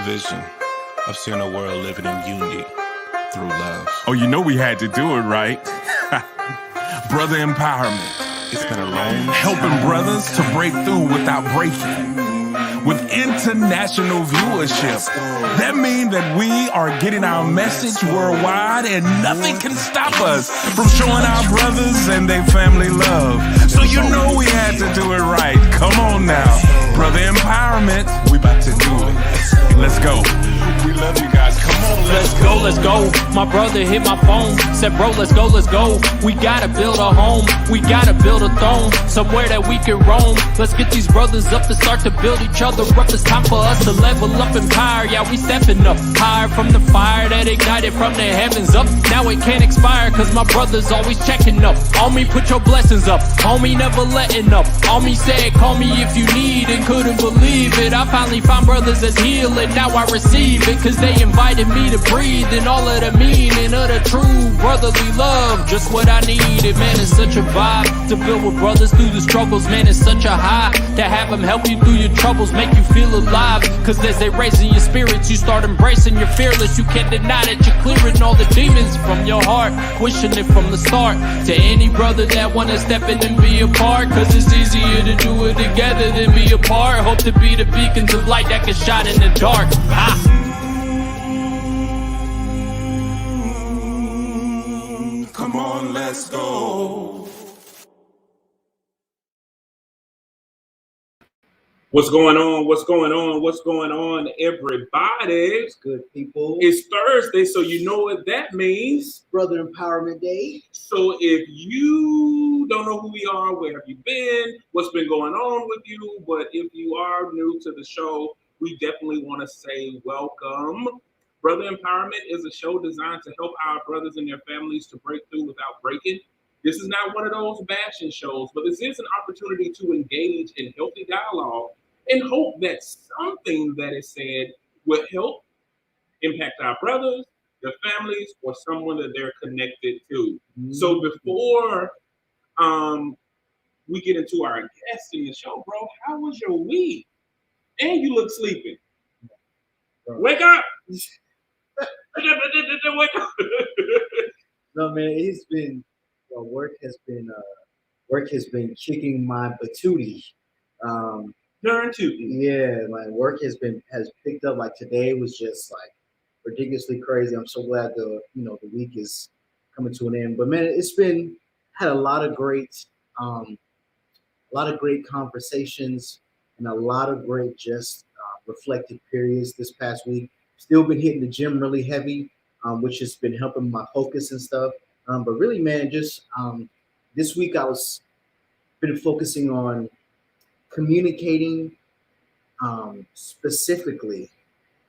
vision of seeing a world living in unity through love. Oh, you know we had to do it, right? Brother empowerment. It's been a long Helping brothers to break through without breaking. With international viewership. That means that we are getting our message worldwide and nothing can stop us from showing our brothers and their family love. So you know we had to do it right. Come on now. Brother empowerment, we about to do it. Let's go. We love you guys. Come on, let's go, let's go. My brother hit my phone, said, bro, let's go, let's go. We gotta build a home, we gotta build a throne, somewhere that we can roam. Let's get these brothers up and start to build each other up. It's time for us to level up and power. Yeah, we stepping up higher from the fire that ignited from the heavens up. Now it can't expire, cause my brother's always checking up. On me, put your blessings up. Homie, never letting up. On me said, call me if you need, and couldn't believe it. I finally found brothers that's healing, now I receive it, cause they invited me to breathe in all of the meaning of the true brotherly love. Just what I needed, man, it's such a vibe to build with brothers through the struggles. Man, it's such a high to have them help you through your troubles, make you feel alive. Cause as they raising your spirits, you start embracing your fearless. You can't deny that you're clearing all the demons from your heart, wishing it from the start. To any brother that wanna step in and be a part, cause it's easier to do it together than be apart. Hope to be the beacons of light that can shine in the dark. Come on, let's go. What's going on? What's going on? What's going on, everybody? It's good, people. It's Thursday, so you know what that means. Brother Empowerment Day. So if you don't know who we are, where have you been, what's been going on with you, but if you are new to the show, we definitely want to say welcome. Brother Empowerment is a show designed to help our brothers and their families to break through without breaking. This is not one of those bashing shows, but this is an opportunity to engage in healthy dialogue and hope that something that is said will help impact our brothers, their families, or someone that they're connected to. Mm-hmm. So before we get into our guests in the show, bro, how was your week? And you look sleeping. Wake up! Wake up! No, man, it's been work has been kicking my patootie. Yeah, my work has picked up. Like today was just like ridiculously crazy. I'm so glad the week is coming to an end. But man, it's had a lot of great conversations and a lot of great just reflective periods this past week. Still been hitting the gym really heavy, which has been helping my focus and stuff. But really, man, just this week I was been focusing on communicating specifically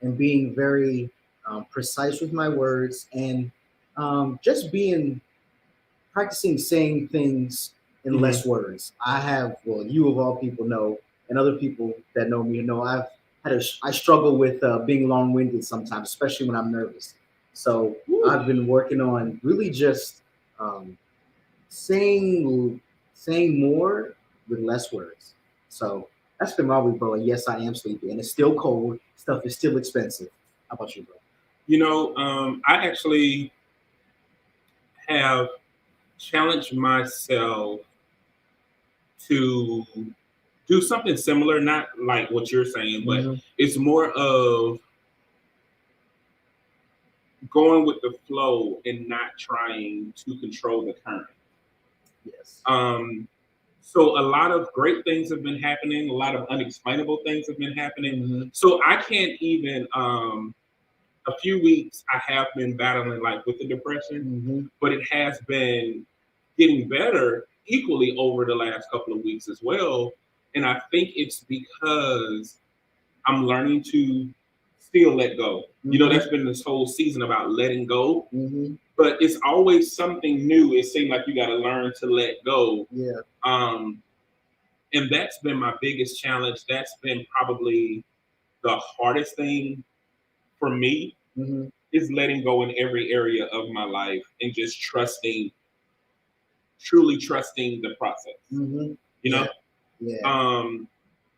and being very precise with my words and just practicing saying things in less words. You of all people know, and other people that know me know I struggle with being long-winded sometimes, especially when I'm nervous. So I've been working on really just saying more with less words. So that's been my week, bro. And yes, I am sleepy, and it's still cold. Stuff is still expensive. How about you, bro? You know, I actually have challenged myself to do something similar, not like what you're saying, but it's more of going with the flow and not trying to control the current. Yes. So a lot of great things have been happening. A lot of unexplainable things have been happening. So I can't even, a few weeks I have been battling like with the depression, but it has been getting better equally over the last couple of weeks as well. And I think it's because I'm learning to still let go. You know, that's been this whole season about letting go. But it's always something new. It seems like you got to learn to let go. Yeah. And that's been my biggest challenge. That's been probably the hardest thing for me is letting go in every area of my life and just truly trusting the process. You know? Yeah.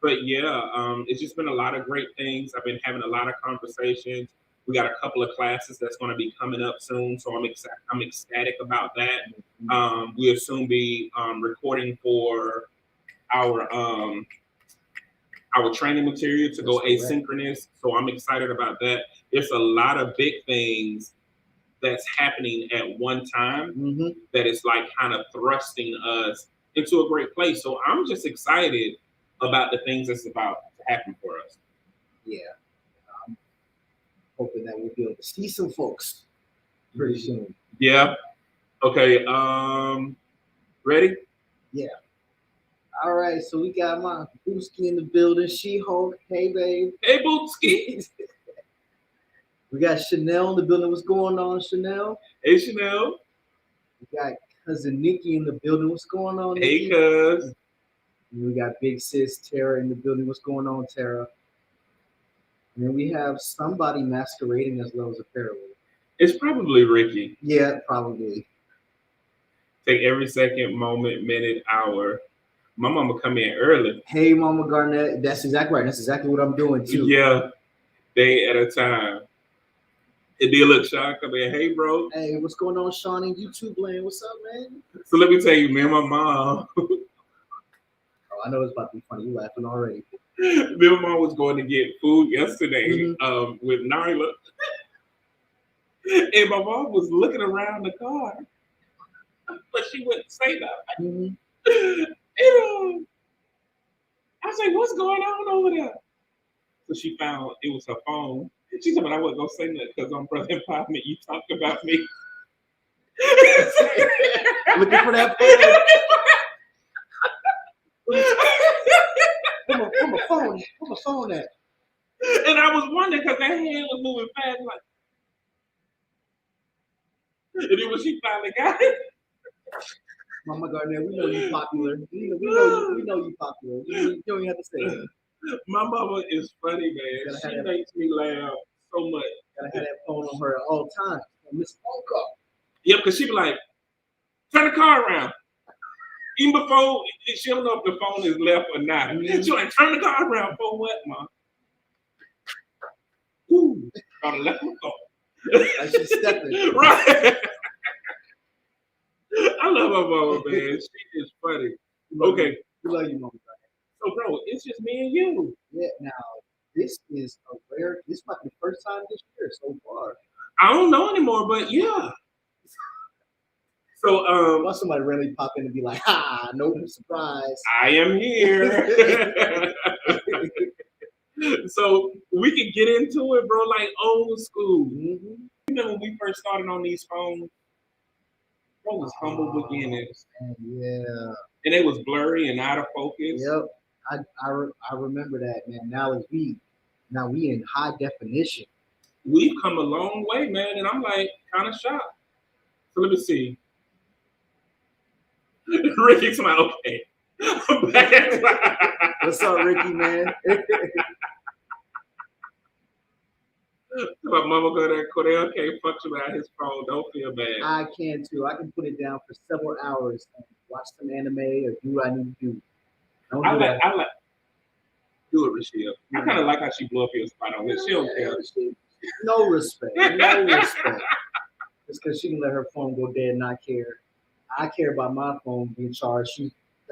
But yeah, it's just been a lot of great things. I've been having a lot of conversations. We got a couple of classes that's going to be coming up soon, so I'm ecstatic about that. We'll soon be recording for our training material to go asynchronous. So I'm excited about that. There's a lot of big things that's happening at one time that is like kind of thrusting us into a great place. So I'm just excited about the things that's about to happen for us. Yeah. I'm hoping that we'll be able to see some folks pretty soon. Yeah. Okay. Ready? Yeah. All right. So we got my Booski in the building. She-Hulk. Hey, babe. Hey, Booski. We got Chanel in the building. What's going on, Chanel? Hey, Chanel. We got cousin Nikki in the building. What's going on, Hey, Nikki? cuz. We got big sis Tara in the building. What's going on, Tara? And then we have somebody masquerading as well as a parallel. It's probably Ricky. Yeah, probably. Take every second, moment, minute, hour. My mama come in early. Hey, Mama Garnett. That's exactly right. That's exactly what I'm doing, too. Yeah. Day at a time. It did look Sean come in. Hey, bro. Hey, what's going on, Sean in YouTube land? What's up, man? So let me tell you, me and my mom. I know it's about to be funny. You laughing already. Me and my mom was going to get food yesterday with Nyla. And my mom was looking around the car. But she wouldn't say nothing. And, I was like, what's going on over there? So she found it was her phone. She said, but I wasn't going to say nothing because on Brother Empowerment, you talked about me. Looking for that phone. Where my phone at? And I was wondering because that hand was moving fast, like. And then when she finally got it, Mama Garnett, we know you popular. We know you popular. You don't even have to say it. My mama is funny, man. She makes me laugh so much. Gotta have that phone on her at all times. Miss Phone Call. Yep, because she be like, turn the car around. Even before, she don't know if the phone is left or not. She like, turn the car around for what, Mom? Ooh, gotta let me go. Like she's stepping. Right. I love my mama, man. She is funny. Okay. We love you, Mama. So, bro, it's just me and you. Yeah, now, this is a rare, this might be the first time this year so far. I don't know anymore, but yeah. So, once somebody really pop in and be like, no surprise. I am here. So we can get into it, bro, like old school. You know when we first started on these phones, bro, was humble beginnings. Yeah. And it was blurry and out of focus. Yep. I remember that, man. Now we in high definition. We've come a long way, man, and I'm like kind of shocked. So let me see. Ricky's like, okay. What's up, Ricky, man? My mama go there, Cordell can't function without his phone. Don't feel bad. I can too. I can put it down for several hours and watch some anime or do what I need to do. I like. Do it, Rashida. I kind of like how she blew up your spot on this. She don't care. No respect. No respect. It's because she can let her phone go dead and not care. I care about my phone being charged.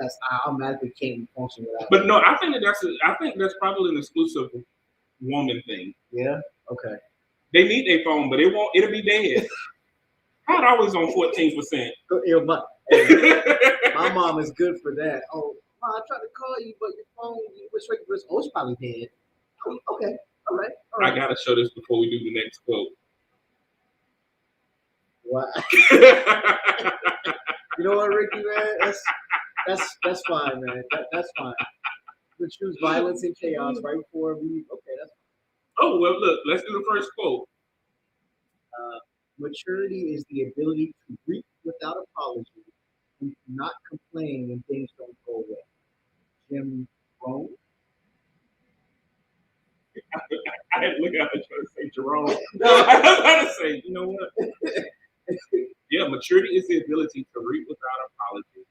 I automatically can't function without. But no, I think that's probably an exclusive woman thing. Yeah. Okay. They need their phone, but it'll be dead. I'm always on 14%. My mom is good for that. Oh, Mom, I tried to call you, but your phone was right. Oh, it's probably dead. Okay. All right. I gotta show this before we do the next quote. What? You know what, Ricky, man? That's fine, man. That's fine. We choose violence and chaos right before we. Okay, that's fine. Oh well, look. Let's do the first quote. Maturity is the ability to reap without apology and not complain when things don't go well. Jim Rohn. I had to look at it trying to say Jerome. No, I was trying to say, you know what? Yeah, maturity is the ability to reap without apology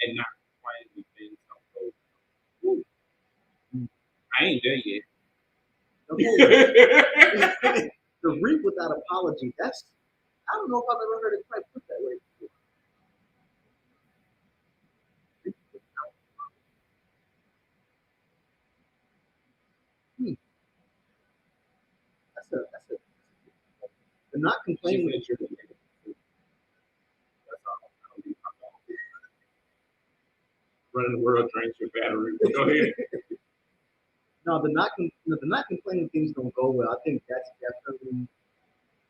and not complain when things don't go well. The reap without apology. I don't know if I've ever heard it quite put that way before. That's a. The not complaining. That's all. Running the world drains your battery. Go ahead. No, the not complaining things don't go well. I think that's definitely,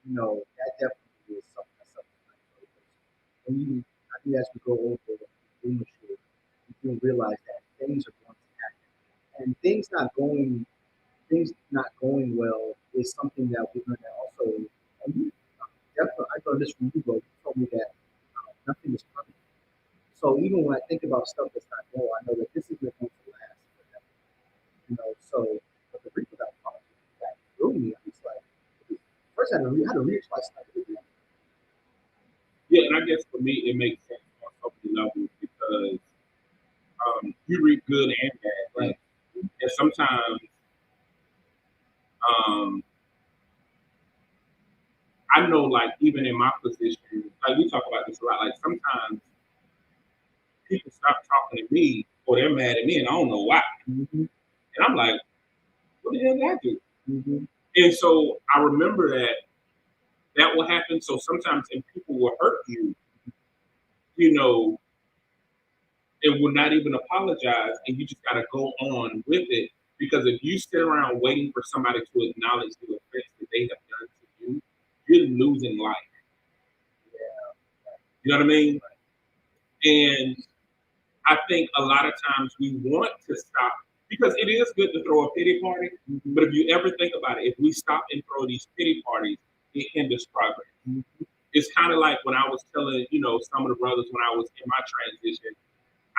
that definitely is something. When I think as we go older, we mature, you realize that things are going to happen, and things not going well is something that we're going to also. And definitely, I learned this from you, bro. You told me that nothing is permanent. So even when I think about stuff that's not going, I know that this isn't going to last forever. So but the reap without apology that threw me. I was like, first I had to reach my stuff. Yeah, and I guess for me it makes sense on so many levels because you read good and bad, right? And sometimes I know, like, even in my position, like we talk about this a lot, like sometimes people stop talking to me or they're mad at me and I don't know why. Mm-hmm. And I'm like, what the hell did I do? Mm-hmm. And so I remember that will happen. So sometimes and people will hurt you, and will not even apologize, and you just gotta go on with it. Because if you sit around waiting for somebody to acknowledge the offense that they have done to you, you're losing life. Yeah. You know what I mean? And I think a lot of times we want to stop because it is good to throw a pity party, but if you ever think about it, if we stop and throw these pity parties, it hinders progress. Mm-hmm. It's kind of like when I was telling, some of the brothers when I was in my transition,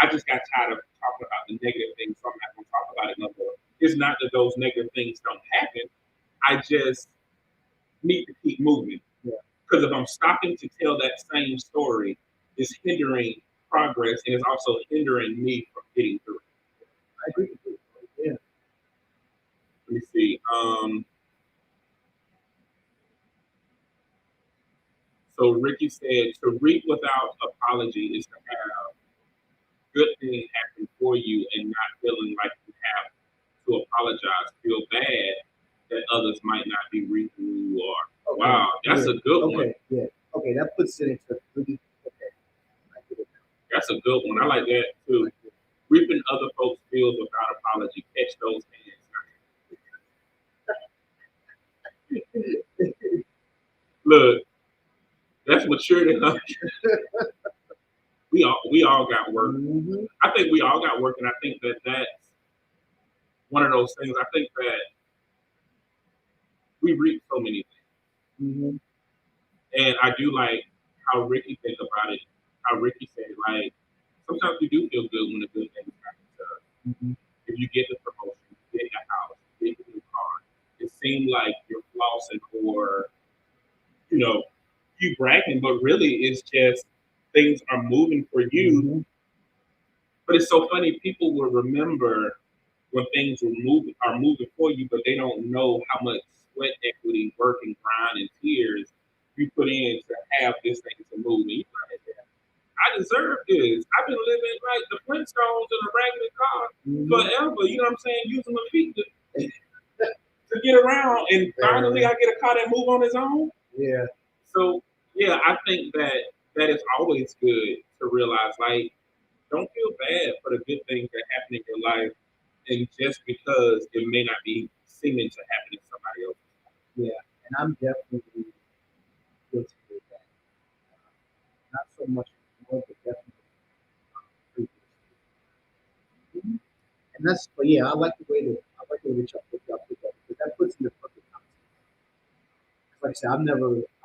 I just got tired of talking about the negative things, so I'm not going to talk about it no more. It's not that those negative things don't happen. I just need to keep moving. Because if I'm stopping to tell that same story, it's hindering progress and it's also hindering me from getting through it. I agree with you. Yeah. Let me see. So Ricky said, to reap without apology is to have good things happen for you and not feeling like you have to apologize, feel bad that others might not be reaping who you are. Okay. Wow, that's a good one. Okay, yeah. Okay, that puts it into really, okay. That's a good one. I like that too. Reaping other folks' fields without apology. Catch those hands. Look, that's maturity. We all got work. Mm-hmm. I think we all got work, and I think that's one of those things. I think that we reap so many things. Mm-hmm. And I do like how Ricky think about it. How Ricky said, like, sometimes we do feel good when the good things happen to us. Mm-hmm. If you get the promotion, you get your house, you get the new car, it seems like you're flossing or, you bragging, but really it's just things are moving for you. Mm-hmm. But it's so funny, people will remember when things are moving for you, but they don't know how much sweat, equity, work, and grind and tears you put in to have this thing to move. And I deserve this. I've been living like the Flintstones in a raggedy car forever. You know what I'm saying? Using my feet to get around, and finally I get a car that move on its own. Yeah. So yeah, I think that is always good to realize. Like, don't feel bad for the good things that happen in your life, and just because it may not be seeming to happen in somebody else. Yeah, and I'm definitely guilty with that. Not so much more, but definitely previously. And but yeah, I like the way that y'all put that because that puts in the perfect context. Like I said, I've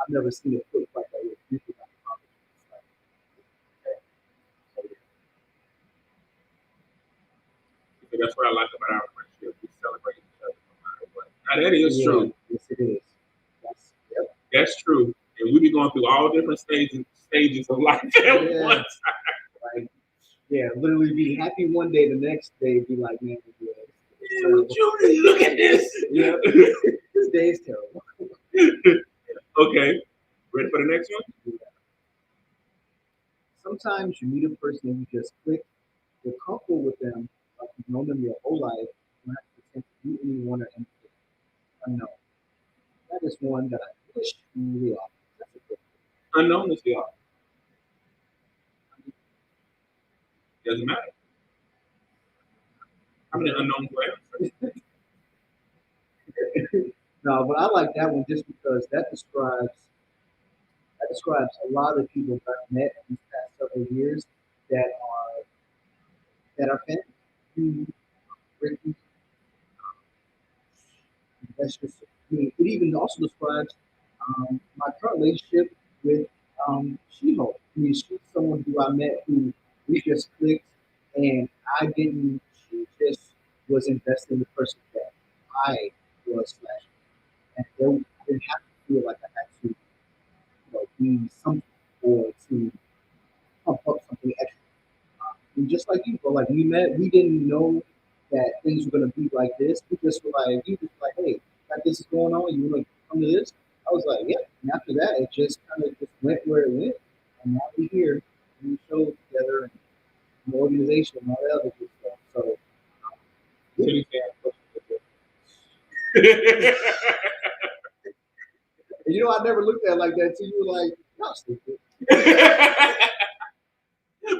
never seen it put like that with people that are So that's what I like about our friendship. We celebrate each other no matter what. Now that is true. Yes, it is. That's true. And we be going through all different stages of life at one time. Like, yeah, literally be happy one day, the next day be like, man, terrible. Judy, look at this. Yeah, this day is terrible. Okay, ready for the next one? Sometimes you meet a person and you just click. You're comfortable with them, like you've known them your whole life. You don't have to pretend to be anyone or anything. Unknown. That is one that I wish really often. That's a good Unknown is the author. Doesn't matter. How many unknown players? one. No, but I like that one just because that describes a lot of people that I've met these past several years that are fans. Who Ricky, that's just it even also describes my current relationship with She-Hulk. I mean, she's someone who I met who we just clicked, and I didn't. She just was invested in the person that I was flashing, and I didn't have to feel like I had to, be something or to pump up something extra. And just like you, bro, like we didn't know that things were gonna be like this. We just were like, you just like, hey, got this is going on. You wanna come to this? I was like, yeah. And after that, it just kind of just went where it went, and now we're here. And we showed together and the organization and all that other good stuff. So, and I never looked at it like that. So you were like, no, stupid.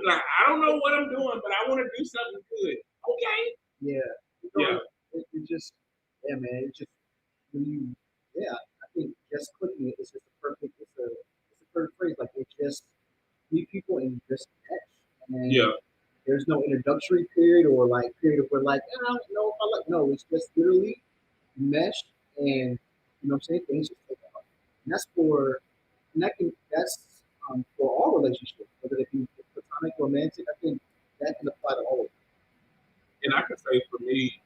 Like, I don't know what I'm doing, but I want to do something good. Okay. Yeah. Yeah. It just, yeah, man. It just when you, yeah. I think just clicking it is just a perfect. It's a perfect phrase. Like it just meet people and just match. And Yeah. there's no introductory period or like period of where like I don't know if I like. No, it's just literally mesh and what I'm saying, things just take off. And that's for all relationships, whether it be platonic, romantic. I think that can apply to all of them. And I can say for me,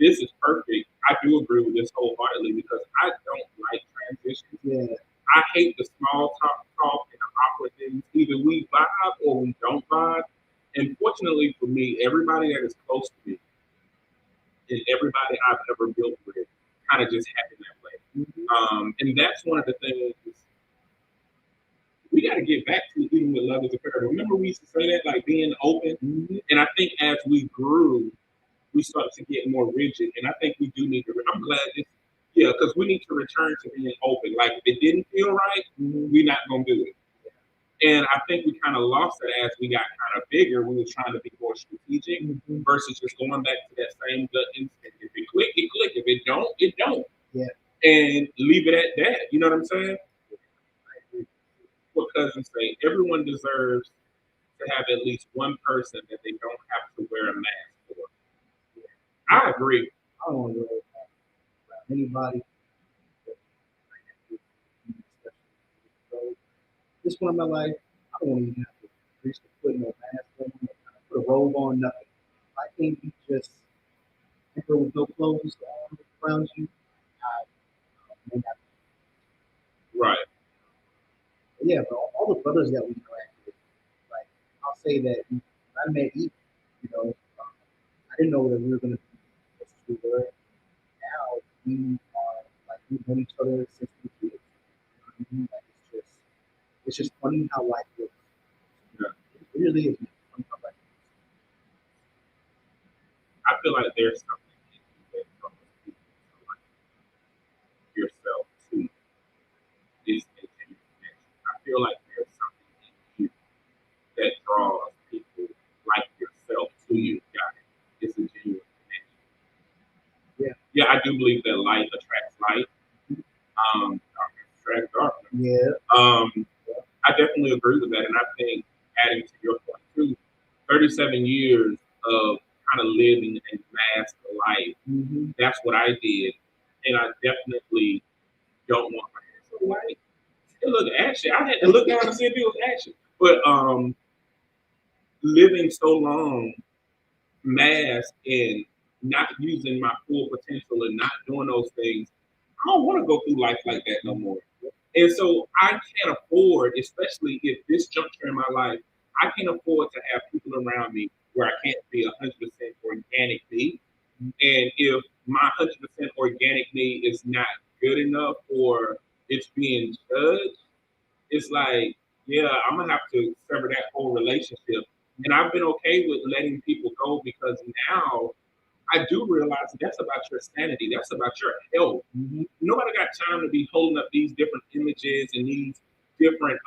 this is perfect. I do agree with this wholeheartedly because I don't like transitions. Yeah. I hate the small talk and the awkward things. Either we vibe or we don't vibe. And fortunately for me, everybody that is close to me and everybody I've ever built with kind of just happened that way. Mm-hmm. And that's one of the things we got to get back to even with love is a prayer. Remember we used to say that, like being open? Mm-hmm. And I think as we grew, we started to get more rigid. And I think we do need to, I'm glad this, because we need to return to being open. Like if it didn't feel right, we're not going to do it. And I think we kind of lost it as we got kind of bigger. We were trying to be more strategic versus just going back to that same gut instinct. If it click, it click. If it don't, it don't. Yeah. And leave it at that. You know what I'm saying? What cousins say, everyone deserves to have at least one person that they don't have to wear a mask for. I agree. I don't want to wear anybody. This one in my life, I don't even have to reach to put no mask on, put a robe on, nothing. I can't be just enter with no clothes around you. I may not. Right. But yeah, but all the brothers that we interact with, like I'll say that when I met Eve, I didn't know that we were gonna be as we were. Now we are like we've known each other since we were kids. Like it's just funny how life works. Yeah. It really is funny how life works. I feel like there's something in you that draws people to like yourself too. This genuine connection. I feel like there's something in you that draws people like yourself to you, guys. It's a genuine connection. Yeah. Yeah, I do believe that light attracts light. Darkness attracts darkness. Yeah. I definitely agree with that, and I think adding to your point too, 37 years of kind of living a masked life. That's what I did, and I definitely don't want my hair so white. It looked ashy. I had to look down and see if it was ashy. But living so long masked and not using my full potential and not doing those things, I don't want to go through life like that no more. And so I can't afford, especially if this juncture in my life, I can't afford to have people around me where I can't be 100% organic me. And if my 100% organic me is not good enough or it's being judged, it's like, yeah, I'm gonna have to sever that whole relationship. And I've been okay with letting people go because now I do realize that's about your sanity. That's about your health. Nobody got time to be holding up these different images and these different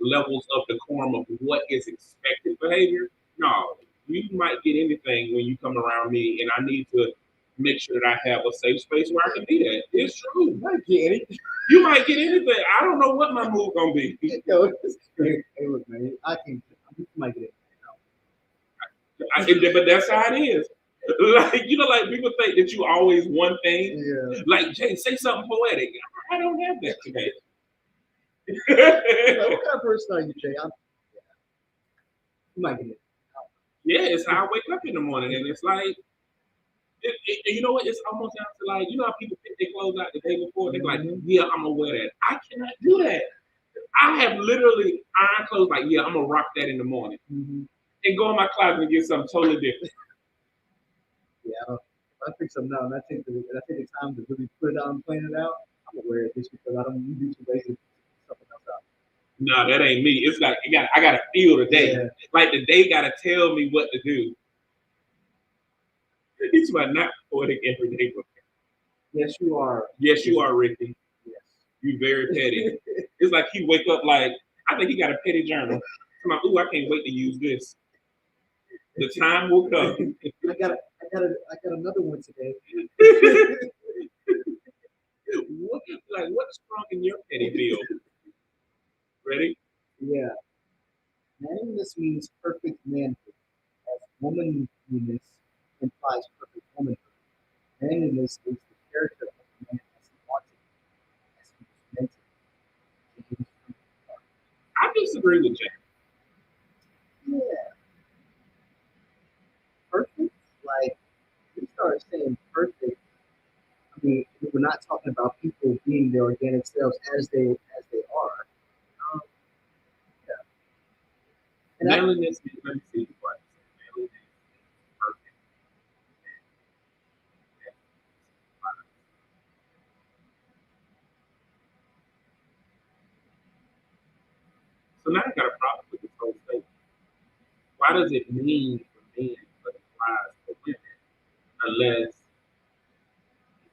levels of decorum of what is expected behavior. No, you might get anything when you come around me, and I need to make sure that I have a safe space where I can be that. It's true. You might get anything. You might get anything. I don't know what my move gonna be. Yo, hey, look, man, I might get it. But that's how it is. Like, you know, like people think that you always one thing. Yeah. Like, Jay, say something poetic. I don't have that today. Like, what kind of person are you, Jay? You might get it. Yeah, it's how I wake up in the morning, and it's like, you know what? It's almost down to like, you know how people pick their clothes out the day before. They're like, yeah, I'm gonna wear that. I cannot do that. I have literally iron clothes. Like, yeah, I'm gonna rock that in the morning, and go in my closet and get something totally different. Yeah, I think so now, and I think the time to really put it out and plan it out, I'm gonna wear it just because I don't need to waste something else out. No, that ain't me. It's like I gotta feel the day. Yeah. Like the day gotta tell me what to do. It's my not poetic everyday book. Yes, you are. Yes, you are, Ricky. Yes. You very petty. It's like he wake up like, I think he got a petty journal. I'm like, ooh, I can't wait to use this. The time will come. I got another one today. What's wrong in your petty bill? Ready? Yeah. Manliness means perfect manhood, as womanliness implies perfect womanhood. Manliness is the character of the man as he wants it, as he was meant to be. I disagree with Jack. Yeah. Perfect? Like, we start saying perfect. I mean, we're not talking about people being their organic selves as they are. Yeah. And Manliness is, let me see what manliness is perfect. So now I got a problem with this whole thing. Why does it mean for men but it applies for women unless it's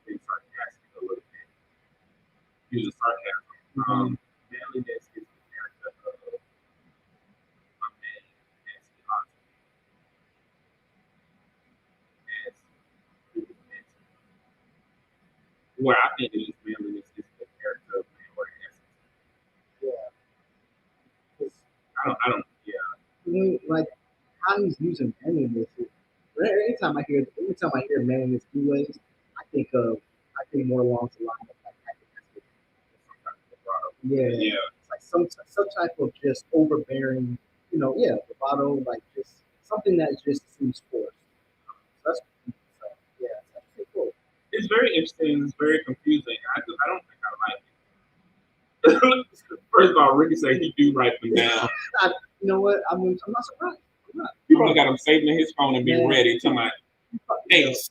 been sarcastic a little bit? Use a sarcasm. Manliness is the character of a man as he ought to be, as he was meant to be. Where I think it is manliness is the character of man or the essence. yeah. I don't, yeah. I mean, like how he's using manliness. Anytime I hear manliness two ways, I think more along the line of like yeah, it's like some type of just overbearing, bravado, like just something that just seems forced. So yeah, that's pretty cool. It's very interesting. It's very confusing. I don't think I like it. First of all, Ricky said he do write them down. You know what? I'm not surprised. I'm not. He probably got them saved in his phone and be ready to my ace.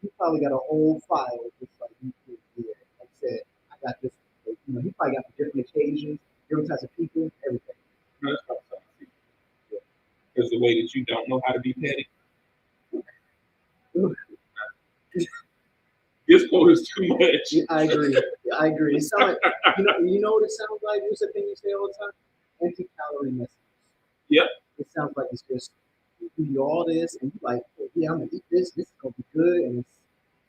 He probably got a whole file just like like I said, I got this. He probably got for different occasions, different types of people, everything. No, that's probably something. Because the way that you don't know how to be petty. This quote is too much. Yeah, I agree. It sounds like you know what it sounds like? What's the thing you say all the time? Anti-calorie messages. Yep. It sounds like it's just you do all this and you're like, yeah, I'm gonna eat this. This is gonna be good, and it's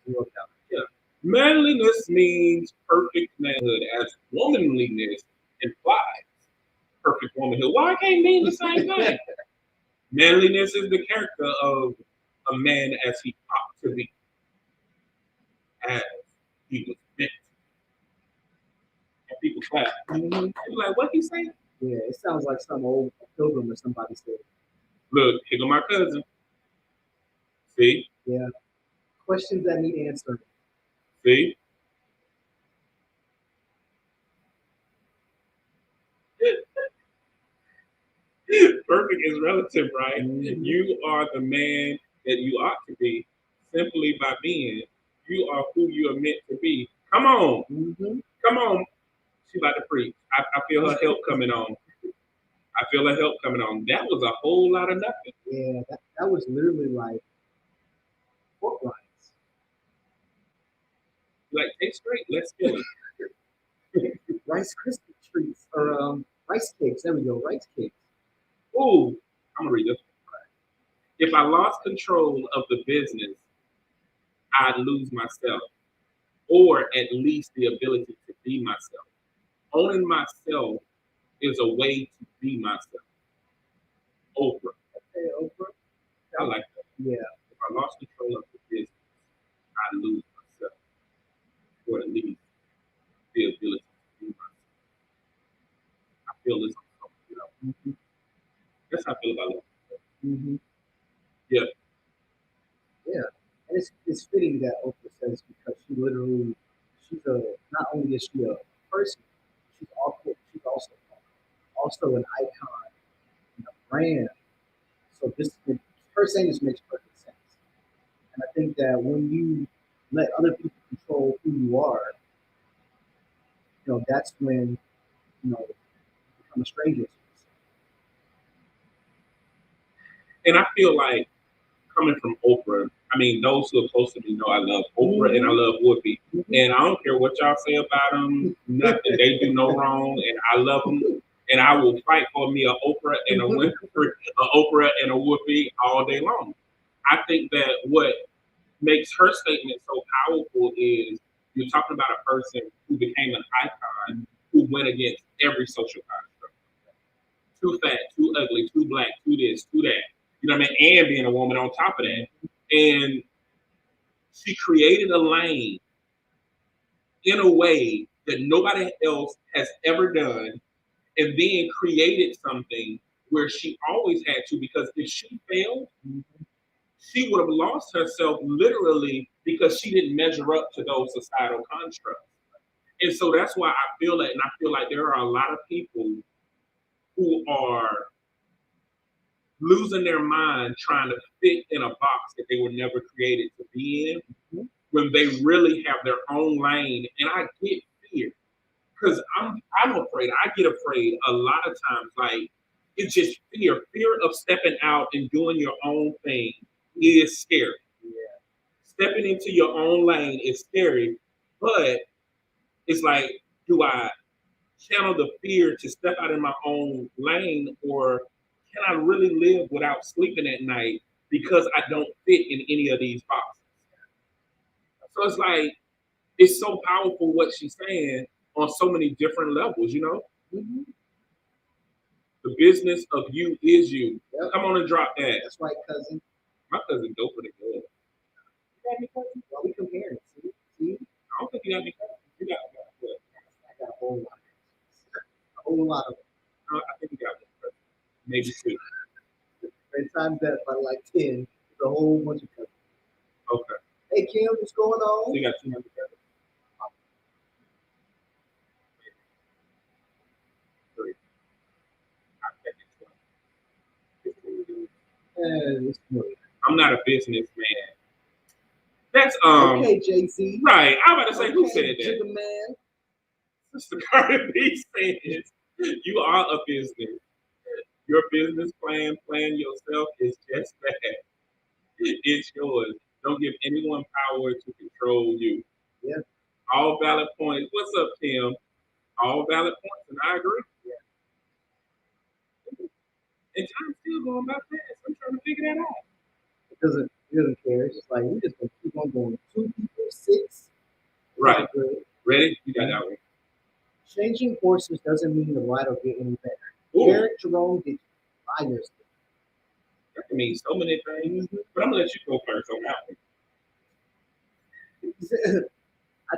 0 calories. Yeah. Manliness means perfect manhood, as womanliness implies perfect womanhood. Why can't it mean the same thing? Manliness is the character of a man as he ought to be, as he was meant. And people clap. You're like, what he say? Yeah, it sounds like some old pilgrim or somebody said. Look, here go my cousin. See? Yeah. Questions that need answering. See? Perfect is relative, right? You are the man that you ought to be simply by being. You are who you are meant to be. Come on. Come on. She about to preach. I feel her help coming on. I feel her help coming on. That was a whole lot of nothing. Yeah, that was literally like pork rinds. Like, take straight. Let's feel it. Rice Krispie treats or rice cakes. There we go, rice cakes. Ooh, I'm gonna read this one. If I lost control of the business, I'd lose myself, or at least the ability to be myself. Owning myself is a way to be myself. Oprah. Okay, Oprah. I like that. Yeah. If I lost control of the business, I'd lose myself, or at least the ability to be myself. I feel this on something, you know. That's how I feel about it. Yeah. Yeah, and it's fitting that Oprah says because she's a not only is she a person, she's also an icon and a brand. So her saying this makes perfect sense. And I think that when you let other people control who you are, that's when you become a stranger to yourself. And I feel like coming from Oprah, I mean, those who are close to me know I love Oprah and I love Whoopi. And I don't care what y'all say about them, nothing. They do no wrong, and I love them. And I will fight for me a Oprah and a Winfrey, a Oprah and a Whoopi all day long. I think that what makes her statement so powerful is you're talking about a person who became an icon who went against every social construct. Too fat, too ugly, too black, too this, too that. You know what I mean? And being a woman on top of that. And she created a lane in a way that nobody else has ever done, and then created something where she always had to, because if she failed, she would have lost herself literally because she didn't measure up to those societal constructs. And so that's why I feel that, and I feel like there are a lot of people who are losing their mind trying to fit in a box that they were never created to be in, when they really have their own lane. And I get fear because I'm afraid. I get afraid a lot of times. Like, it's just fear of stepping out and doing your own thing is scary. Stepping into your own lane is scary, but it's like, do I channel the fear to step out in my own lane, or can I really live without sleeping at night because I don't fit in any of these boxes? So it's like, it's so powerful what she's saying on so many different levels, you know? The business of you is you. Yep. Come on and drop that. That's right, cousin. My cousin dope for the good. You got any cousins? Why we comparing? See? I don't think you got any cousins. You got what? I got a whole lot. A whole lot of them. I think you got one cousin. Maybe two. And times that by like 10, it's a whole bunch of cousins. Okay. Hey Kim, what's going on? So you got 200 cousins. I'm not a businessman. That's okay, JC. Right. I'm about to say, who said that? Jigga man. Sister Cardi B says you are a business. Your business plan yourself is just that. It's yours. Don't give anyone power to control you. Yeah. All valid points. What's up, Tim? All valid points, and I agree. Yeah. And time's still going by fast. I'm trying to figure that out. It doesn't care. It's just like we just gonna keep on going. 2 people, 6. Right. Ready? You got that one. Changing horses doesn't mean the ride will get any better. Ooh. Eric Jerome did 5 years ago. That can mean so many things. But I'm gonna let you go first on that one.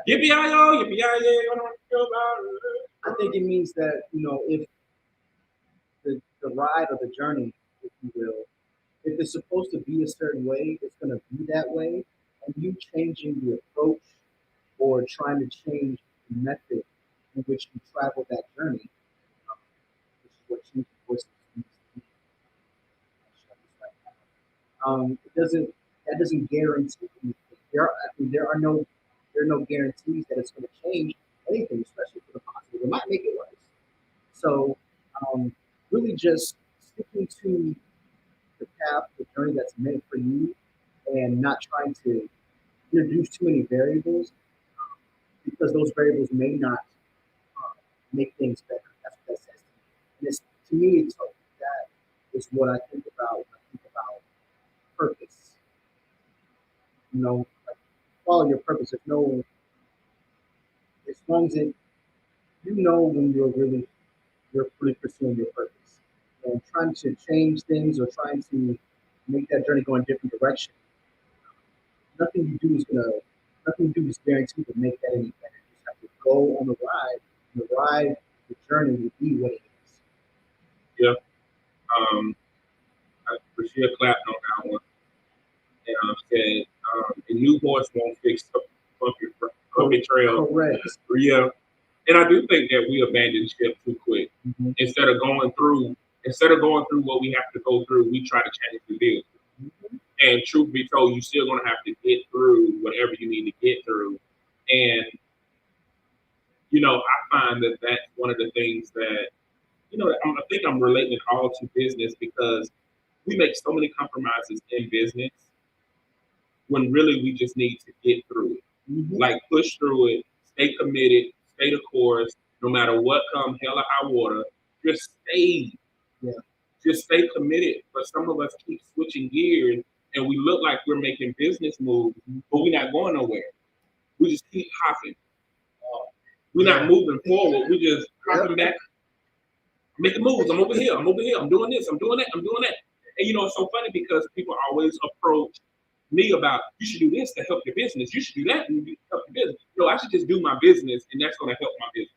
Yippee-yi-yo, yippee-yi-yo, I think it means that, if the ride or the journey, if you will, if it's supposed to be a certain way, it's going to be that way. And you changing the approach or trying to change the method in which you travel that journey, which is what changing horses means to me. It doesn't, that doesn't guarantee anything. There are no guarantees that it's going to change anything, especially for the positive. It might make it worse. So, really just sticking to the path, the journey that's meant for you, and not trying to introduce too many variables because those variables may not make things better. That's what that says to me. And it's, to me, it's like that is what I think about when I think about purpose. Like follow your purpose. There's no, as long as when you're really pursuing your purpose. Trying to change things or trying to make that journey go in a different direction. Nothing you do is guaranteed to make that any better. You just have to go on the ride. And the ride, the journey will be what it is. Yeah. Rashia clapped on that one and said, a new horse won't fix the bumpy trail. Correct. Yeah. And I do think that we abandon ship too quick. Mm-hmm. Instead of going through what we have to go through, we try to change the deal. Mm-hmm. And truth be told, you're still going to have to get through whatever you need to get through. And, I find that that's one of the things that, I think I'm relating it all to business because we make so many compromises in business when really we just need to get through it. Mm-hmm. Like push through it, stay committed, stay the course, no matter what comes, hell or high water, just stay. Yeah. Just stay committed. But some of us keep switching gears and we look like we're making business moves, but we're not going nowhere. We just keep hopping. We're not moving forward. We're just hopping back, making moves. I'm over here. I'm doing this. I'm doing that. And it's so funny because people always approach me about, you should do this to help your business. You should do that to help your business. I should just do my business and that's going to help my business.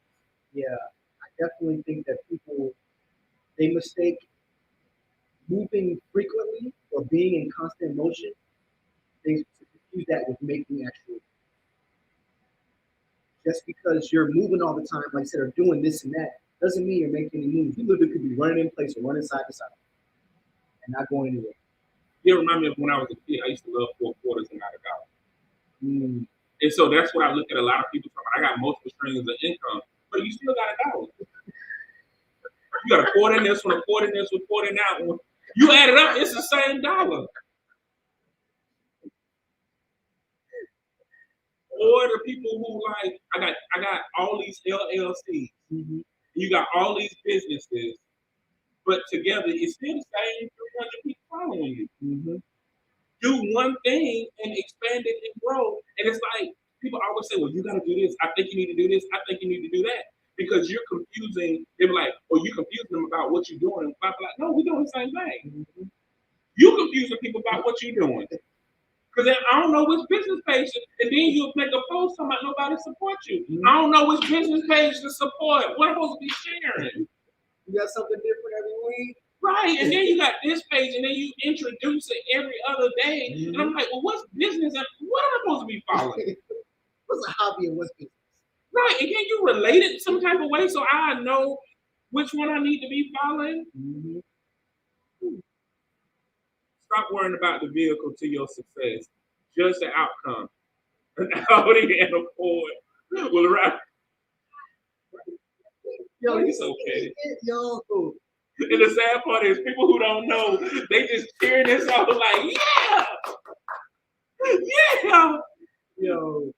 Yeah, I definitely think that people, they mistake moving frequently or being in constant motion. They confuse that with making actual. Just because you're moving all the time, like I said, or doing this and that, doesn't mean you're making any moves. You literally could be running in place or running side to side and not going anywhere. You remind me of when I was a kid, I used to love 4 quarters and not a dollar. And so that's what I look at a lot of people talking about. I got multiple streams of income, but you still got a dollar. You got a quarter in this one, a quarter in this one, a quarter in that one. You add it up, it's the same dollar. Or the people who like, I got all these LLCs. Mm-hmm. You got all these businesses, but together it's still the same 300 people following you. Mm-hmm. Do one thing and expand it and grow. And it's like, people always say, well, you got to do this. I think you need to do this. I think you need to do that. Because you're confusing, they're like, oh, you confusing them about what you're doing. And blah, blah. No, we're doing the same thing. Mm-hmm. You confusing people about what you're doing. Because I don't know which business page, and then you'll make a post talking about nobody support you. Mm-hmm. I don't know which business page to support. What am I supposed to be sharing? You got something different every week? Right, and then you got this page, and then you introduce it every other day. Mm-hmm. And I'm like, well, what's business? What am I supposed to be following? What's a hobby and what's business? Right, and can you relate it some type of way so I know which one I need to be following? Mm-hmm. Stop worrying about the vehicle to your success. Judge the outcome. And Audi and a Ford will ride. Yo, he's okay. Yo. And the sad part is people who don't know, they just cheering this out like, yeah! Yeah! Yo.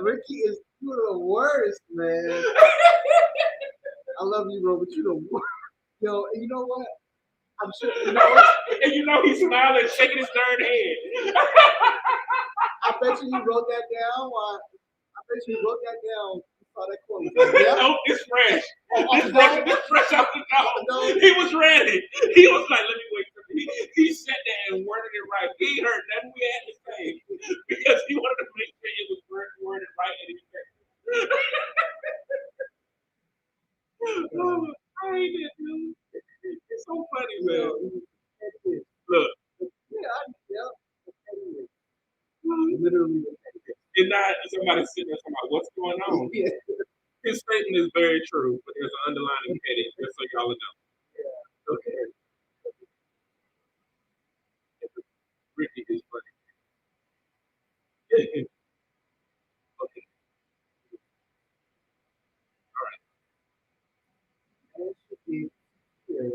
Ricky is the worst, man. I love you, bro, but you're the worst. Yo, and you know what? I'm sure, and he's smiling, shaking his third head. I bet you wrote that down. You saw that quote. Yeah. Oh, it's fresh. It's fresh out the dome. He was ready. He was like, let me wait. He sat there and worded it right. He heard nothing we had to say because he wanted to make sure it was worded right and effective. Oh, I hate it, dude. It's so funny, man. Look. Literally. And not somebody sitting there talking about what's going on. Yeah. His statement is very true, but there's an underlying heading, just so y'all know. Yeah. Okay. Ricky is funny. Okay. All right. And it should be clear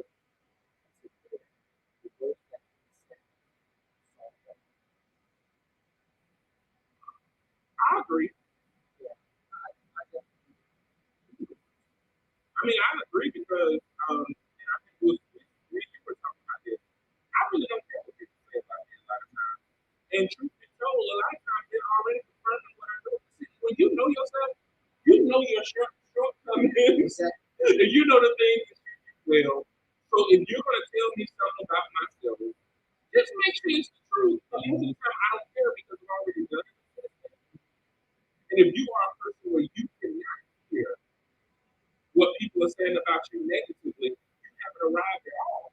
the words that we say. I agree. Yeah, I definitely I mean, I agree because, and I think it was we were talking about this. I really don't care what people say about me a lot of times. And truth be told, a lot of times they're already confirming what I know. See, when you know yourself, you know your shortcomings, exactly. and you know the things that you do well. So if you're going to tell me something about myself, just make sure it's the truth. So most of the time, I don't care because I've already done it. And if you are a person where you cannot hear what people are saying about you negatively, you haven't arrived at all.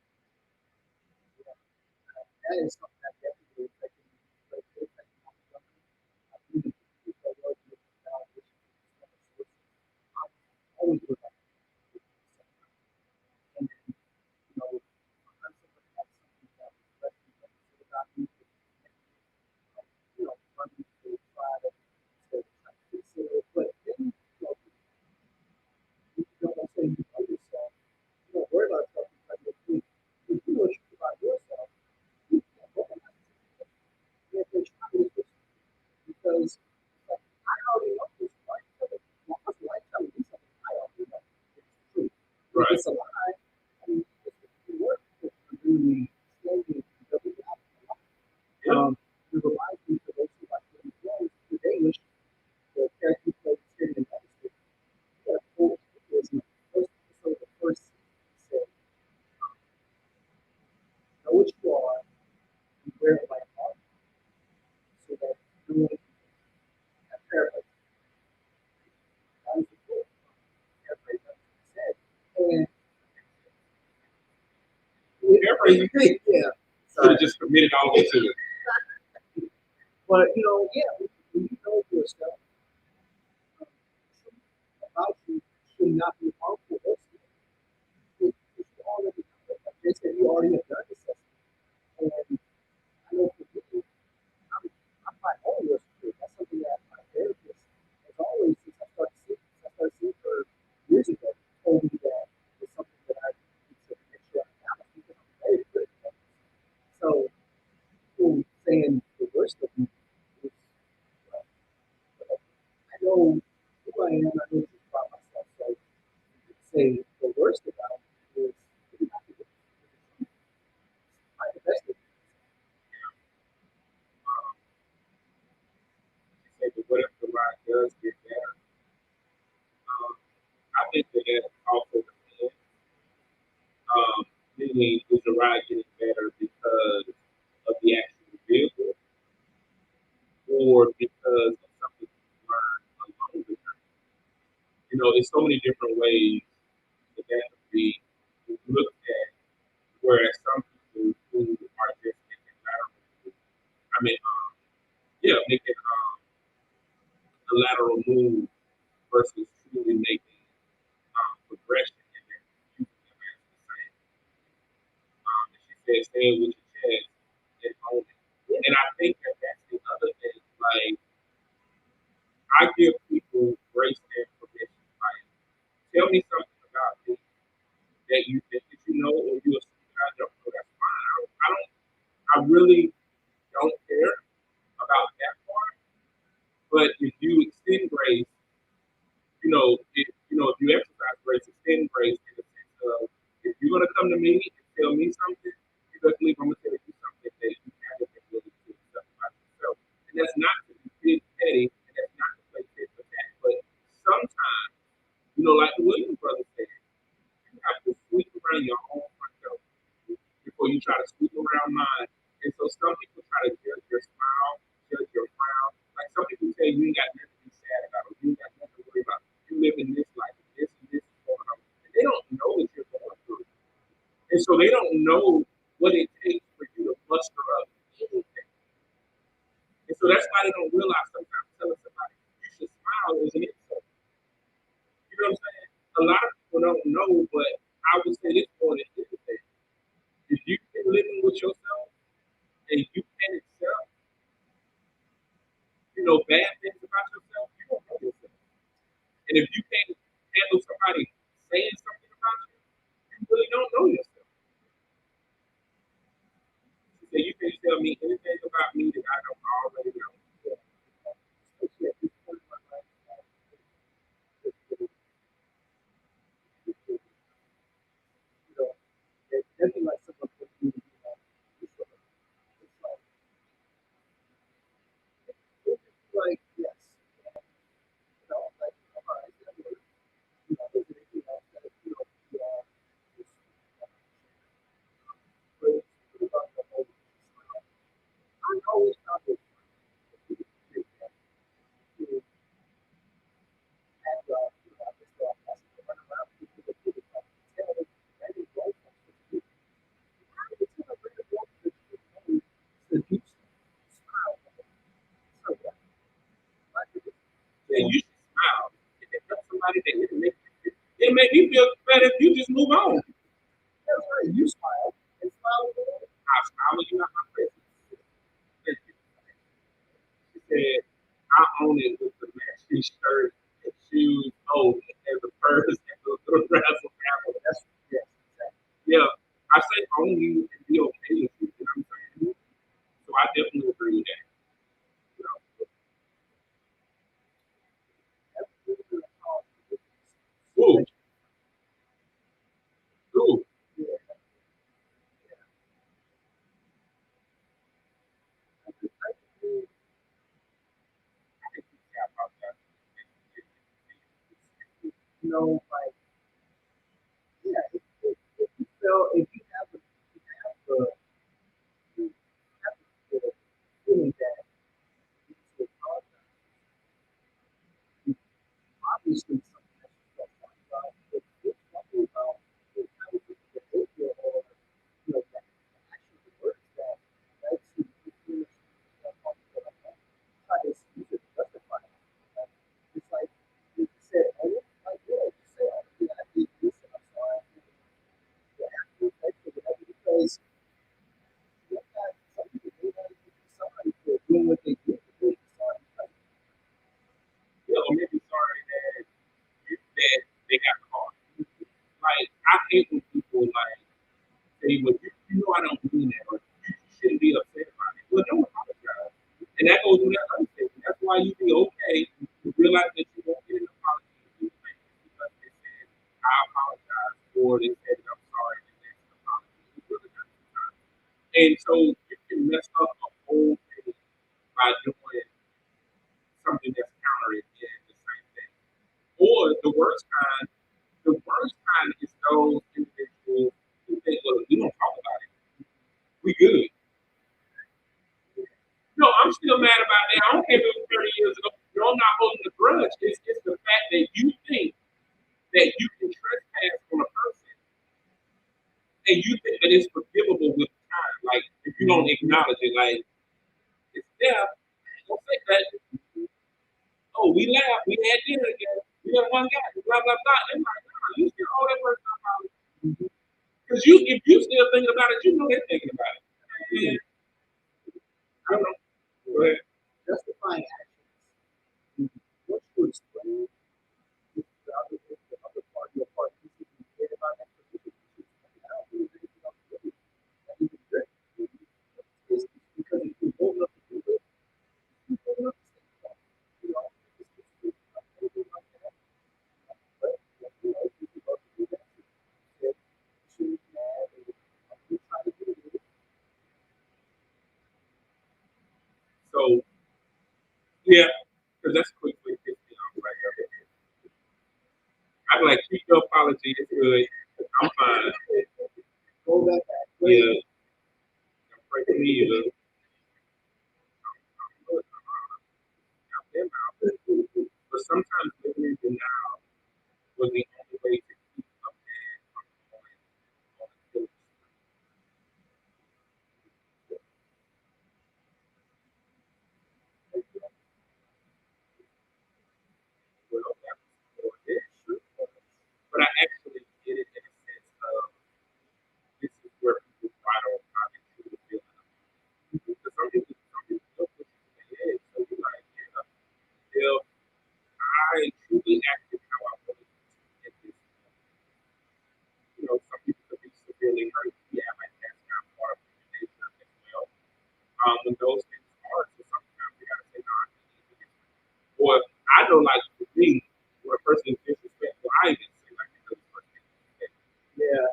That is something that definitely affected me. But it affected my company. I really do so well with the validation of the I always look at it. And then, you know, sometimes somebody has something that was less than what they said about me. You know, running to try to fix it. But then, you know, you don't say you know yourself. You don't worry about stuff because if you know about yourself, you can't recognize it. You have to try to fix it. Because like, I already know this, right? So once life telling me something, I already know it's true. If Right. it's a lie, I mean, it's work to really slowly and double down on the lie. To remind you for those who like to employ the English, the character plays here in the yeah, full is the first episode, the first season said, know what you are and wear it like art so that no one can paraphrase. That was the quote. Paraphrase that's what he said. And Paraphrasing. yeah, Could sorry. have just committed all the way to it. But you know, yeah, when you know yourself, about you should not be harmful or scary. If you already know it, like they said, you already have done this assessment. And I know for me, I'm my own worst critic. That's something that my therapist has always, since I started seeing her years ago, told me that it's something that I need to make sure I balance because I'm very good at that. So, people saying the worst of me is, well, I know who I am, I know this about myself. So, you could say the worst about me is really not the worst. I'm the best of me. Say, but what if the ride does get better? I think that also depends. Meaning, is the ride getting better because of the actual vehicle or because of something you learned along the journey? You know, there's so many different ways that that could be looked at, whereas some people who are just making lateral, I mean, yeah, making a lateral move versus truly making progression in their using them as the same. And she said, stand with your chest and own it. And I think that that's the other thing. Like, I give people grace and permission. Like, tell me something about me that you think that you know, or you assume that I don't know. That's fine. I really don't care about that part. But if you extend grace, if you exercise grace, extend grace in the sense of if you're gonna come to me and tell me something, you best believe I'm gonna tell you something that you haven't been willing to accept about yourself. And that's not to be big petty, and that's not to play tit for tat. But sometimes, like the Williams brothers said, you have to sweep around your own front door before you try to sweep around mine. And so some people try to judge your smile, judge your frown. Like some people say you ain't got nothing to be sad about, or you ain't got nothing to worry about. You live in this life, and this is going on. And they don't know what you're going through. And so they don't know what it takes for you to muster up anything. And so that's why they don't realize sometimes telling somebody you should smile is an insult. You know what I'm saying? A lot of people don't know, but I would say this more than anything. If you've been living with yourself and you can't accept, bad things about yourself, you don't know yourself. And if you can't handle somebody saying something about you, you really don't know yourself. So you can't tell me anything about me that I don't already know. Yeah, you should smile. If it helps somebody, that it make me feel better if you just move on. That's right. You smile. And smile with me. I smile when you out my face. She said, I own it with the matching shirt and shoes. Oh, and the purse and the little razzle dazzle. That's yes, exactly. Yeah. I say own you and be okay with you. You know what I'm saying? So I definitely agree with that. You know? Ooh. Ooh. Like, yeah, if you feel, if you have the feeling that you should apologize, obviously something that you felt about, it's something about the kind of behavior or, that actual words that led to the feelings that try to use it to justify it. It's like, you said, oh, like, yeah, you said, oh, yeah, I did this and I'm sorry. You have to reflect it because some people do that somebody for doing what they did to do. Yeah, or maybe sorry that they got caught. Like, I hate when people like say, well, I don't mean that, or you shouldn't be upset about it. Well, don't apologize. And that goes without other things. That's why you be okay to realize that you won't get an apology because they said, I apologize, or they said, I'm sorry, and that's an apology. It's really not two times. And so you can mess up a whole thing by doing something that's counterintuitive, the same thing. Or the worst kind is those individuals who think, well, we don't talk about it. We good. No, I'm still mad about that. I don't care if it was 30 years ago. No, I'm not holding a grudge. It's the fact that you think that you can trespass on a person and you think that it's forgivable with time. Like, if you don't acknowledge it, like, it's there. Don't say that. Oh, we laughed. We had dinner together. We got one guy. Blah, blah, blah. And like, no, you still owe that person a apology. Because if you still thinking about it, you know they're thinking about it. Yeah. I don't know. Go ahead. Justifying actions. What you explain the other party or party you care about that particular issue. I don't believe anything else really. That is good. It's because if you hold up to do it, you hold up to say that. You know, it's like that. But you know, if you love to do that, you should mad and you try to do it. So yeah, because that's quickly 50 right there. I'm like, keep your apology. It's good. I'm fine. Go back. Yeah. I'm afraid to leave it. But sometimes living in denial was the only way to keep a man from going on a well, that was true. But I actually did it when those things are, so sometimes we gotta say, no, I can't do this. Or I know, like for me, when a person is disrespectful, I even say like, because this person is disrespectful. Yeah,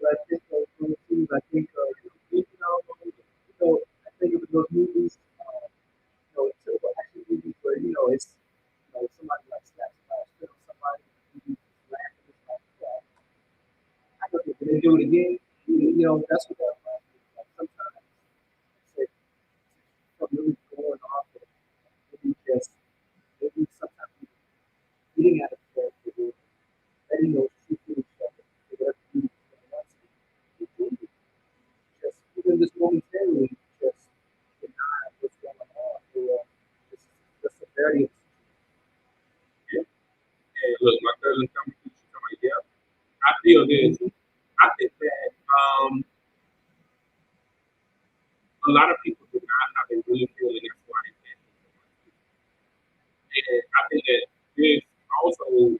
but I think one of the things I think I think of those movies, typical action movies where it's somebody like snaps a film, somebody who's laughing, it's like, yeah, I don't think they do it again. That's what that reminds me of. Like sometimes it's like really going off of maybe just maybe sometimes getting out of character, letting those two things together, whatever you want to do. Just even just momentarily, just deny what's going on, or just the severity of the Yeah. And look, my cousin coming to she's like, yeah, I feel this. I think that a lot of people do not how they really feel, and that's why they can't. And I think that this also will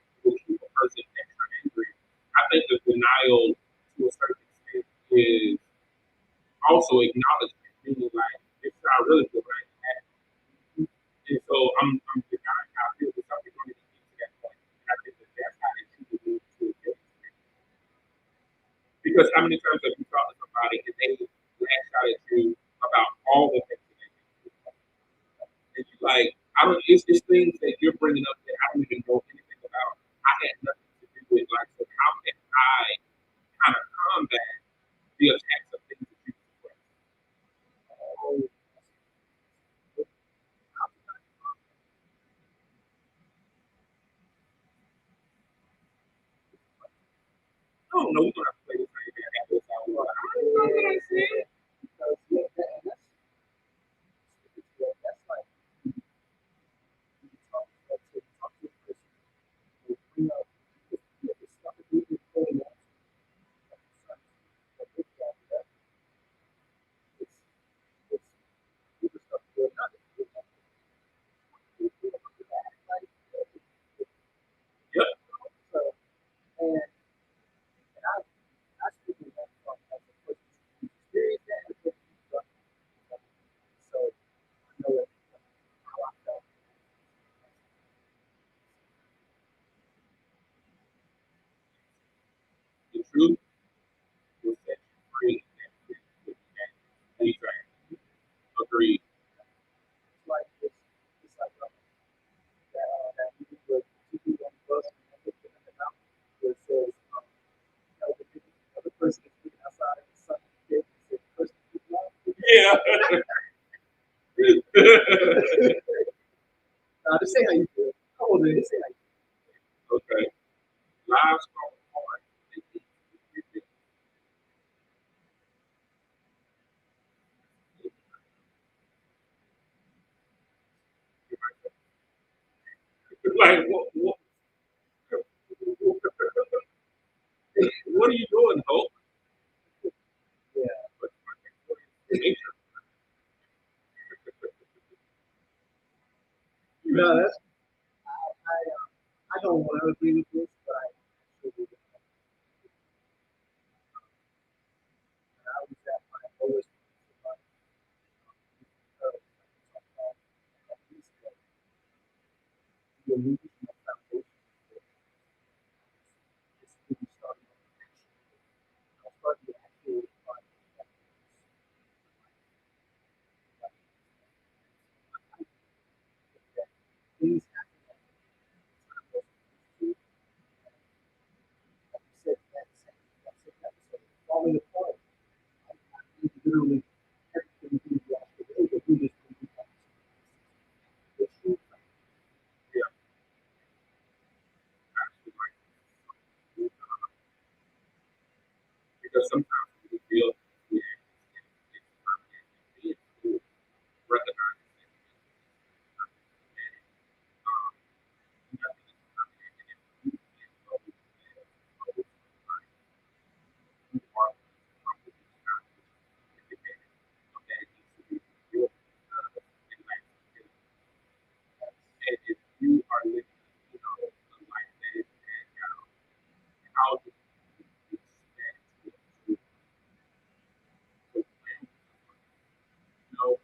keep a person extra angry. I think the denial to a certain extent is also acknowledgement, meaning like this is how I really feel right now. And so I'm denying how I feel, but some people don't even get to that point. And I think that that's how they truly move to a different. Because how many times have you talked to somebody and they lash out at you about all the things that they do? And you like, I don't. It's things that you're bringing up that I don't even know anything about. I had nothing to do with. Like, so how can I kind of combat the attacks of things that you express? Oh, I don't know. We're gonna have to play this thing back after this out. I don't know what I said. Because that's like talk to a person. The stuff that we've been putting out, it's super stuff good, not good. Yep. So, and I speak in that from as a person who's experienced that and a person who's done it. So I know that how I felt. The truth will set you free. Agreed. Like it's like that movie where two people on the bus and they look in the mouth where it says, the other person is looking outside and the sun is the person is looking out. Yeah. Just say how you feel. Come on, man. Just say how you feel. Okay. Lives are hard. Like, what are you doing, Hope? Yeah. But nature. No, that's I don't want to agree with this, but I actually I was at my lowest the illusion of foundation. It's really starting to start the actual things happen. Like you said, that's falling apart. Literally everything you lost the way that you just yeah. Because sometimes we feel we recognize and if you are living, a life that is how do you expect to know?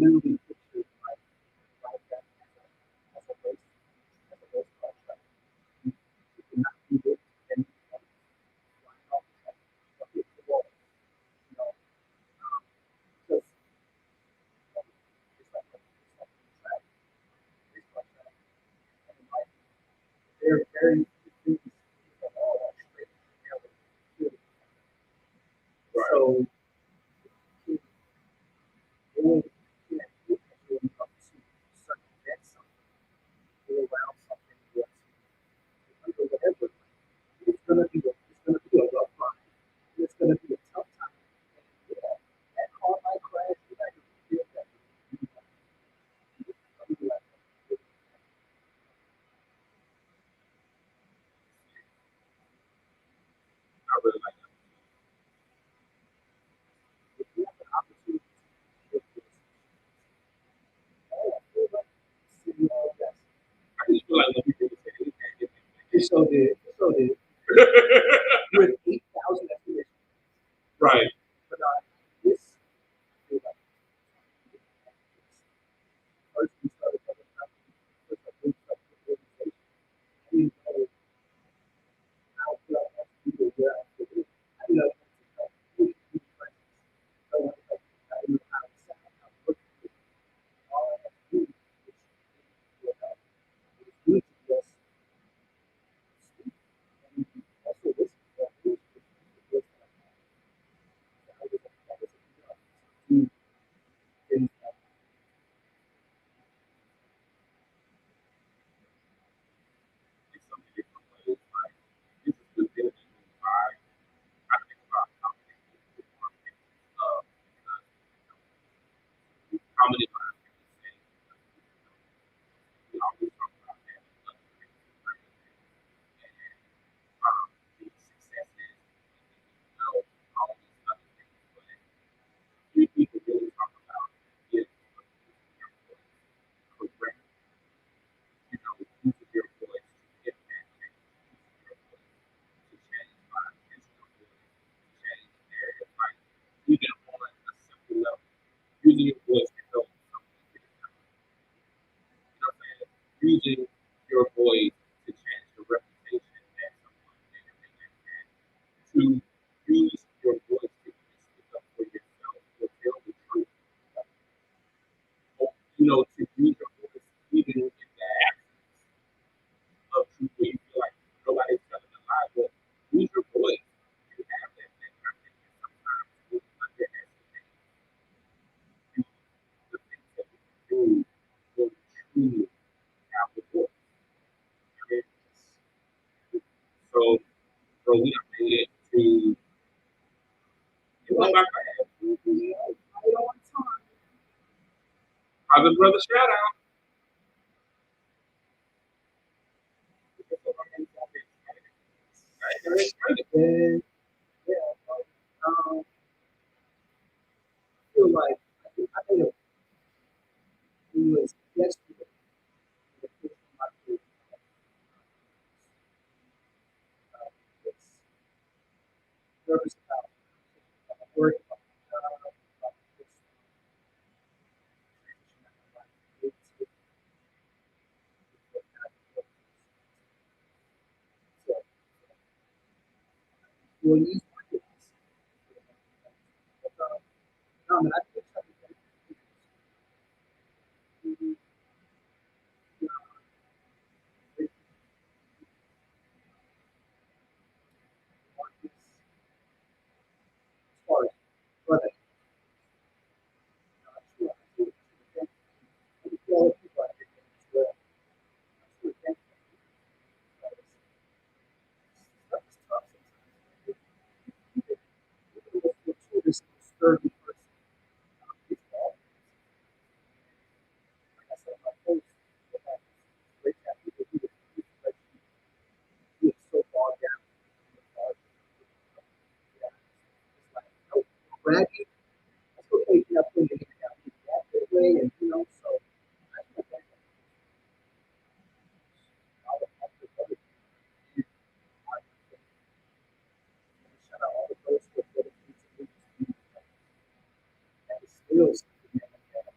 literally pictured like that as a race, contract. You cannot do this, and flying off the track, hit the wall, you know, because it's like track, race car track, and like they're very things that all are straight together. So really can't do enough to circumvent something, go around something, or whatever. It's gonna be a rough ride. It's gonna be a tough time. And yeah, that car might crash. You got to feel that. I really like that. If you have an opportunity to get this, I feel like city all that. I just feel like when people say anything, It so did. It so did. With 8,000 estimations. right. But this, I feel like, first we started talking about with a group of organization. I didn't know how to do where I fit in. I didn't know how to do friends. So I didn't know how to sound, how to look at it. All I had to do was help. It was good to just speak. And also listen to what it was. That was enough to do things that It's so many different ways. Like, this is the building why I think about how many people want love because how many times can we say we always talk about that love and the successes, you know, all these other things, but we people really talk about giving correct, you know, using your voice to impact change, using your voice to change lives, using your voice to change areas, like even on a simple level, using your voice to help someone get it done. You know what I'm saying? Using your voice to change the reputation that someone may or may not have, to use your voice to speak up for yourself, to tell the truth, or, you know, to use your voice even in the absence of truth where you feel like nobody's telling a lie, but use your voice. You have that thing. I think that sometimes we underestimate the things that we can do when we truly have the voice. Okay? So, bro, we have made it to you went back ahead. How's his brother shout out? and yeah, I feel like I think he was yesterday. The first time I feel it's nervous about worried about this transition in my life. So, well, you markets. No, I mean, I think something markets as far as brother. Sure, I think all the people I think as well. I think that's tough sometimes. This sturdy person. It's all like I said, my post. Great that people do this, but you get so bogged down. Yeah, it's like, nope, bragging. That's okay if you're not putting your hand down. That way, and you know, so I feel like all the other people, shout out all the posts with the pizza and still something like that.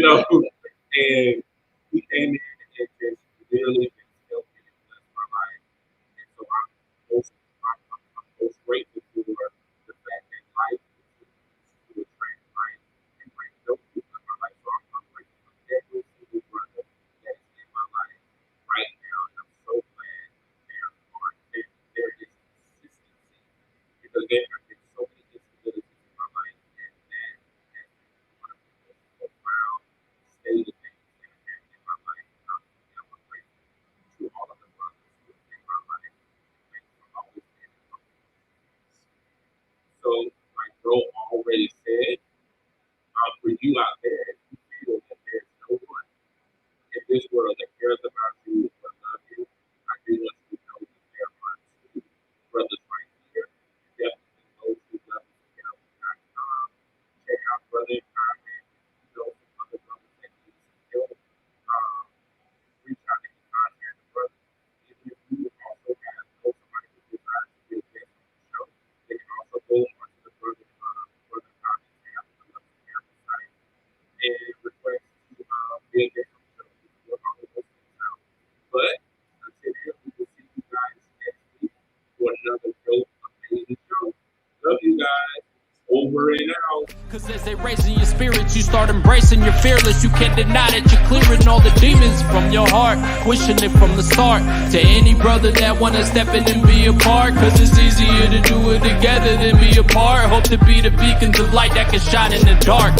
you know, and we came in and just really just helped me and blessed my life. And so I'm most grateful for the fact that life is to attract life and bring those people in my life. So I'm grateful for every single brother that is in my life right now. And I'm so glad there is consistency because there have been so many instabilities in my life and that has been one of the most profound state of things that have happened in my life. And I'm grateful to all of the brothers who have been in my life. Thank you for always being in my life. So, like Bro already said, for you out there, if you feel that there's no one in this world that cares about you or love you, I do want you to know that there are two brothers right here. Definitely go to love.com. Check out Brother Empowerment. You know some other brothers that need some help. Reach out and contact the brother. If you also have somebody who desires to be a guest on the show, they can also go onto the brother comment tab on the website and request to be a guest on the show. Work on those things out. But until then, we will see you guys next week for another dope, amazing show. Love you guys. Over and out. Cause as they raising your spirits, you start embracing your fearless. You can't deny that you're clearing all the demons from your heart, wishing it from the start. To any brother that wanna step in and be a part, cause it's easier to do it together than be apart. Hope to be the beacons of light that can shine in the dark.